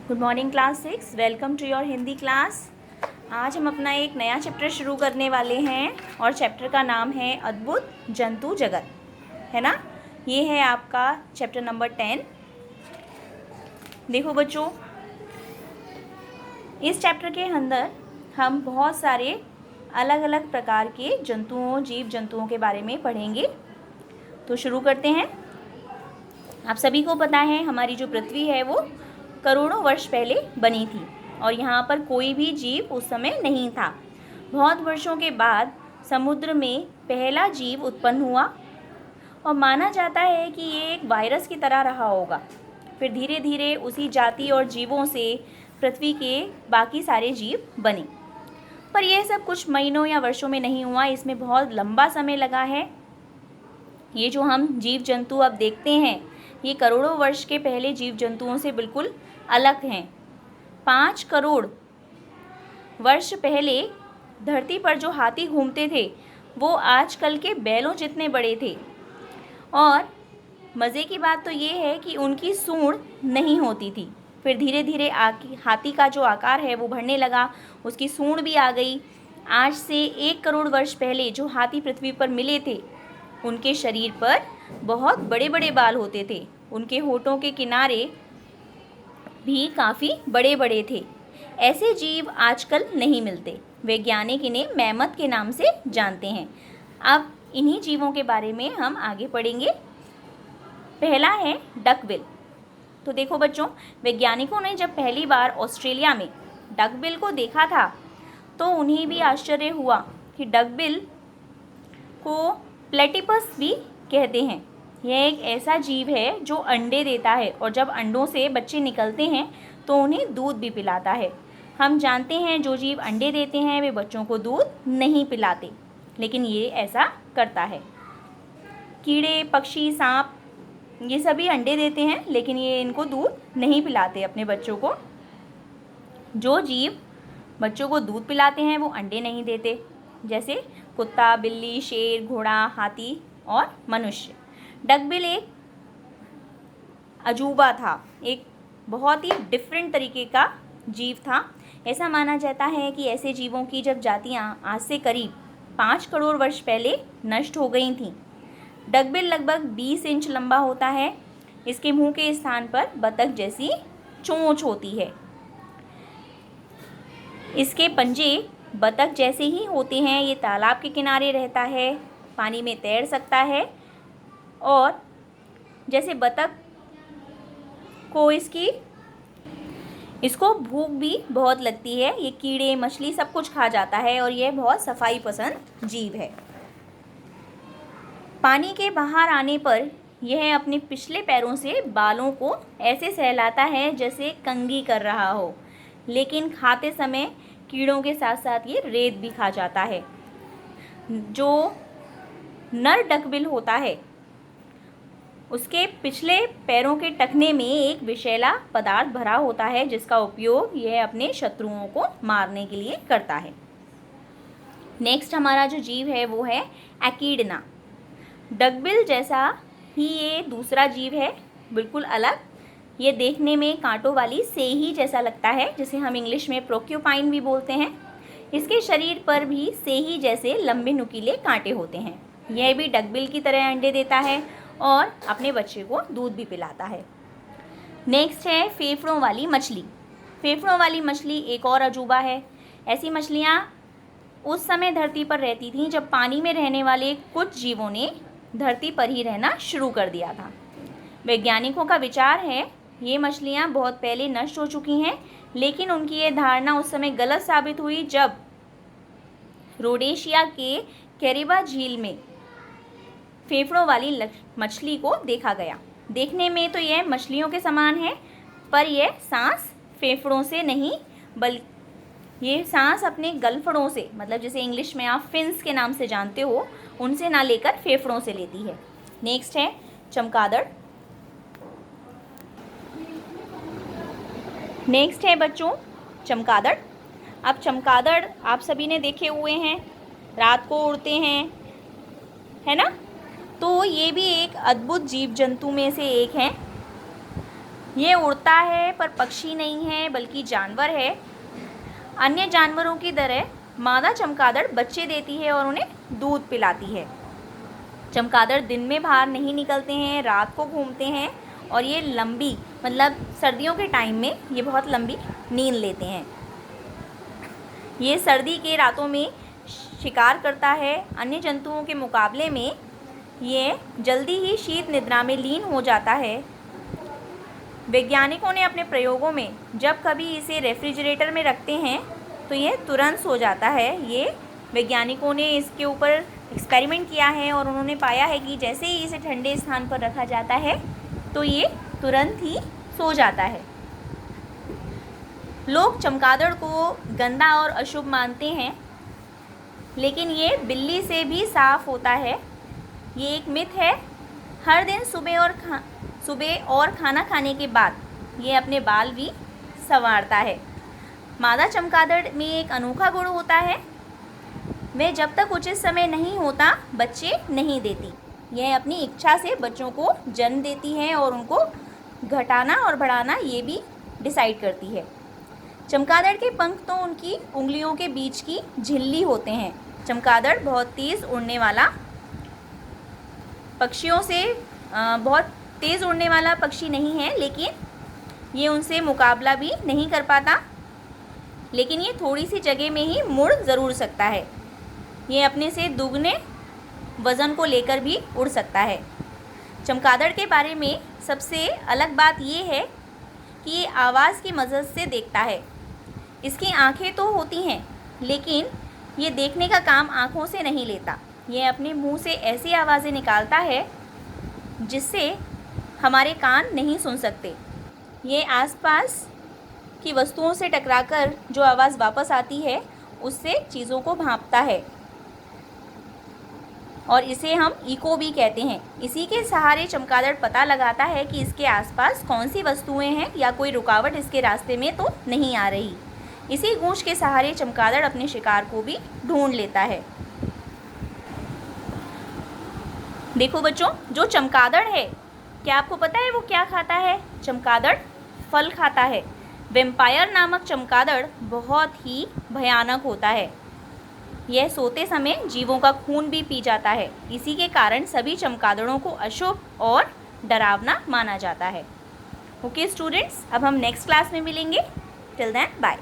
Good morning class 6। Welcome to your Hindi class. आज हम अपना एक नया चैप्टर शुरू करने वाले हैं और चैप्टर का नाम है अद्भुत जंतु जगत, है ना। ये है आपका चैप्टर नंबर 10। देखो बच्चों, इस चैप्टर के अंदर हम बहुत सारे अलग अलग प्रकार के जंतुओं, जीव जंतुओं के बारे में पढ़ेंगे। तो शुरू करते हैं। आप सभी को पता है हमारी जो पृथ्वी है वो करोड़ों वर्ष पहले बनी थी और यहाँ पर कोई भी जीव उस समय नहीं था। बहुत वर्षों के बाद समुद्र में पहला जीव उत्पन्न हुआ और माना जाता है कि ये एक वायरस की तरह रहा होगा। फिर धीरे धीरे उसी जाति और जीवों से पृथ्वी के बाकी सारे जीव बने। पर यह सब कुछ महीनों या वर्षों में नहीं हुआ, इसमें बहुत लंबा समय लगा है। ये जो हम जीव जंतु अब देखते हैं ये करोड़ों वर्ष के पहले जीव जंतुओं से बिल्कुल अलग हैं। 5 करोड़ वर्ष पहले धरती पर जो हाथी घूमते थे वो आजकल के बैलों जितने बड़े थे। और मज़े की बात तो ये है कि उनकी सूंड नहीं होती थी। फिर धीरे धीरे हाथी का जो आकार है वो बढ़ने लगा, उसकी सूंड भी आ गई। आज से 1 करोड़ वर्ष पहले जो हाथी पृथ्वी पर मिले थे उनके शरीर पर बहुत बड़े बड़े बाल होते थे। उनके होठों के किनारे भी काफ़ी बड़े बड़े थे। ऐसे जीव आजकल नहीं मिलते। वैज्ञानिक इन्हें मैमथ के नाम से जानते हैं। अब इन्हीं जीवों के बारे में हम आगे पढ़ेंगे। पहला है डकबिल। तो देखो बच्चों, वैज्ञानिकों ने जब पहली बार ऑस्ट्रेलिया में डकबिल को देखा था तो उन्हें भी आश्चर्य हुआ कि डकबिल को प्लेटिपस भी कहते हैं। यह एक ऐसा जीव है जो अंडे देता है और जब अंडों से बच्चे निकलते हैं तो उन्हें दूध भी पिलाता है। हम जानते हैं जो जीव अंडे देते हैं वे बच्चों को दूध नहीं पिलाते, लेकिन ये ऐसा करता है। कीड़े, पक्षी, सांप ये सभी अंडे देते हैं लेकिन ये इनको दूध नहीं पिलाते अपने बच्चों को। जो जीव बच्चों को दूध पिलाते हैं वो अंडे नहीं देते, जैसे कुत्ता, बिल्ली, शेर, घोड़ा, हाथी और मनुष्य। डकबिल एक अजूबा था, एक बहुत ही डिफरेंट तरीके का जीव था। ऐसा माना जाता है कि ऐसे जीवों की जब जातियां आज से करीब 5 करोड़ वर्ष पहले नष्ट हो गई थीं। डकबिल लगभग 20 इंच लंबा होता है। इसके मुंह के स्थान पर बतख जैसी चोंच होती है। इसके पंजे बतख जैसे ही होते हैं। ये तालाब के किनारे रहता है, पानी में तैर सकता है और जैसे बतख को इसको भूख भी बहुत लगती है। ये कीड़े, मछली सब कुछ खा जाता है और यह बहुत सफाई पसंद जीव है। पानी के बाहर आने पर यह अपने पिछले पैरों से बालों को ऐसे सहलाता है जैसे कंघी कर रहा हो, लेकिन खाते समय कीड़ों के साथ साथ ये रेत भी खा जाता है। जो नर डकबिल होता है उसके पिछले पैरों के टखने में एक विषैला पदार्थ भरा होता है जिसका उपयोग यह अपने शत्रुओं को मारने के लिए करता है। नेक्स्ट हमारा जो जीव है वो है एकीडना। डकबिल जैसा ही ये दूसरा जीव है, बिल्कुल अलग। ये देखने में कांटों वाली सेही जैसा लगता है, जिसे हम इंग्लिश में प्रोक्यूपाइन भी बोलते हैं। इसके शरीर पर भी सेही जैसे लंबे नुकीले कांटे होते हैं। यह भी डकबिल की तरह अंडे देता है और अपने बच्चे को दूध भी पिलाता है। नेक्स्ट है फेफड़ों वाली मछली। फेफड़ों वाली मछली एक और अजूबा है। ऐसी मछलियाँ उस समय धरती पर रहती थीं जब पानी में रहने वाले कुछ जीवों ने धरती पर ही रहना शुरू कर दिया था। वैज्ञानिकों का विचार है ये मछलियाँ बहुत पहले नष्ट हो चुकी हैं, लेकिन उनकी ये धारणा उस समय गलत साबित हुई जब रोडेशिया के कैरिबा झील में फेफड़ों वाली मछली को देखा गया। देखने में तो यह मछलियों के समान है, पर यह सांस फेफड़ों से नहीं बल्कि ये सांस अपने गलफड़ों से, मतलब जैसे इंग्लिश में आप फिन्स के नाम से जानते हो, उनसे ना लेकर फेफड़ों से लेती है। नेक्स्ट है चमगादड़। नेक्स्ट है बच्चों चमगादड़। अब चमगादड़ आप सभी ने देखे हुए हैं, रात को उड़ते हैं, है ना। तो ये भी एक अद्भुत जीव जंतु में से एक हैं। ये उड़ता है पर पक्षी नहीं है बल्कि जानवर है। अन्य जानवरों की तरह मादा चमगादड़ बच्चे देती है और उन्हें दूध पिलाती है। चमगादड़ दिन में बाहर नहीं निकलते हैं, रात को घूमते हैं और ये लंबी मतलब सर्दियों के टाइम में ये बहुत लंबी नींद लेते हैं। ये सर्दी के रातों में शिकार करता है। अन्य जंतुओं के मुकाबले में ये जल्दी ही शीत निद्रा में लीन हो जाता है। वैज्ञानिकों ने अपने प्रयोगों में जब कभी इसे रेफ्रिजरेटर में रखते हैं तो ये तुरंत सो जाता है। ये वैज्ञानिकों ने इसके ऊपर एक्सपेरिमेंट किया है और उन्होंने पाया है कि जैसे ही इसे ठंडे स्थान पर रखा जाता है तो ये तुरंत ही सो जाता है। लोग चमगादड़ को गंदा और अशुभ मानते हैं, लेकिन ये बिल्ली से भी साफ होता है। ये एक मिथ है। हर दिन सुबह और खाना खाने के बाद ये अपने बाल भी संवारता है। मादा चमगादड़ में एक अनोखा गुण होता है, वह जब तक उचित समय नहीं होता बच्चे नहीं देती। यह अपनी इच्छा से बच्चों को जन्म देती है और उनको घटाना और बढ़ाना ये भी डिसाइड करती है। चमगादड़ के पंख तो उनकी उंगलियों के बीच की झिल्ली होते हैं। चमगादड़ बहुत तेज़ उड़ने वाला पक्षी नहीं है, लेकिन ये उनसे मुकाबला भी नहीं कर पाता। लेकिन ये थोड़ी सी जगह में ही मुड़ ज़रूर सकता है। ये अपने से दुगने वज़न को लेकर भी उड़ सकता है। चमगादड़ के बारे में सबसे अलग बात ये है कि ये आवाज़ की मदद से देखता है। इसकी आँखें तो होती हैं, लेकिन ये देखने का काम आँखों से नहीं लेता। ये अपने मुंह से ऐसी आवाज़ें निकालता है जिससे हमारे कान नहीं सुन सकते। ये आसपास की वस्तुओं से टकराकर जो आवाज़ वापस आती है उससे चीज़ों को भांपता है और इसे हम इको भी कहते हैं। इसी के सहारे चमगादड़ पता लगाता है कि इसके आसपास कौन सी वस्तुएं हैं या कोई रुकावट इसके रास्ते में तो नहीं आ रही। इसी गूंज के सहारे चमगादड़ अपने शिकार को भी ढूंढ लेता है। देखो बच्चों, जो चमगादड़ है, क्या आपको पता है वो क्या खाता है? चमगादड़ फल खाता है। वेम्पायर नामक चमगादड़ बहुत ही भयानक होता है। यह सोते समय जीवों का खून भी पी जाता है। इसी के कारण सभी चमगादड़ों को अशुभ और डरावना माना जाता है। ओके स्टूडेंट्स, अब हम नेक्स्ट क्लास में मिलेंगे। Till then bye.